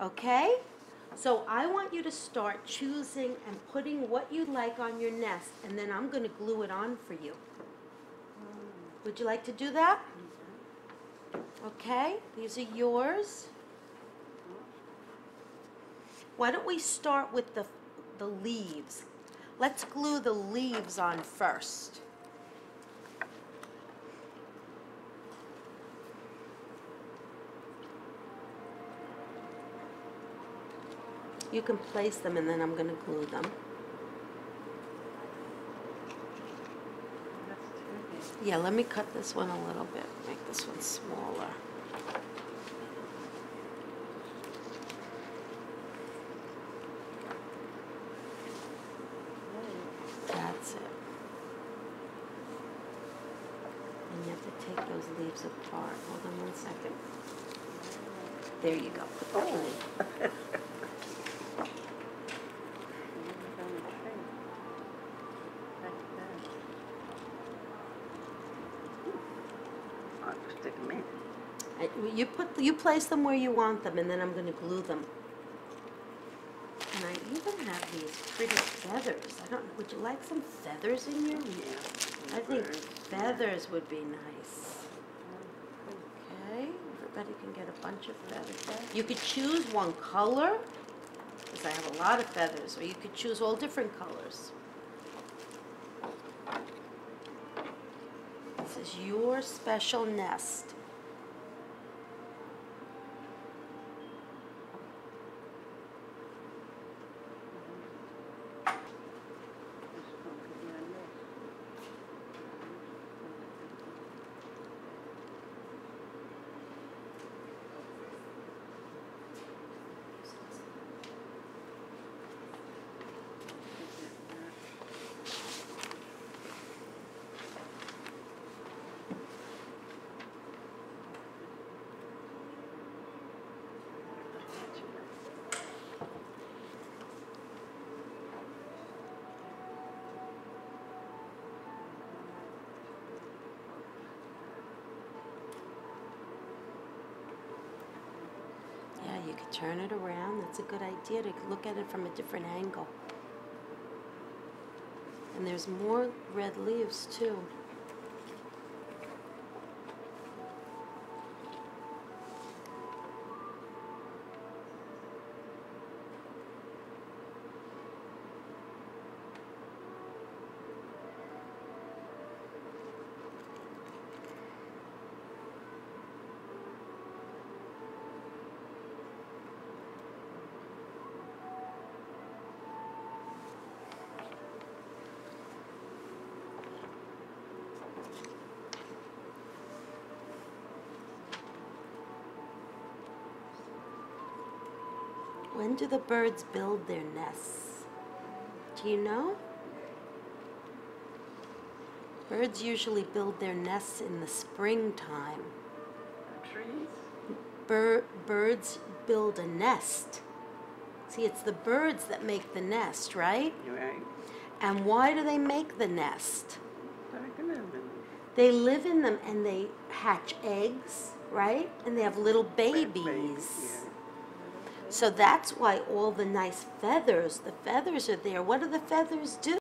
Okay? So I want you to start choosing and putting what you like on your nest, and then I'm going to glue it on for you. Would you like to do that? Okay, these are yours. Why don't we start with the leaves? Let's glue the leaves on first. You can place them and then I'm going to glue them. Yeah, let me cut this one a little bit, make this one smaller. That's it. And you have to take those leaves apart. Hold on 1 second. There you go. Put that one in. Stick them in. You place them where you want them, and then I'm going to glue them. And I even have these pretty feathers. I don't know. Would you like some feathers in here? Yeah. I think feathers would be nice. Okay, everybody can get a bunch of feathers. You could choose one color, because I have a lot of feathers, or you could choose all different colors. This is your special nest. Yeah, you could turn it around. That's a good idea to look at it from a different angle. And there's more red leaves too. When do the birds build their nests? Do you know? Birds usually build their nests in the springtime. Trees? Birds build a nest. See, it's the birds that make the nest, right? You're right. And why do they make the nest? They They live in them and they hatch eggs, right? And they have little babies. Yeah. So that's why all the nice feathers, the feathers are there. What do the feathers do?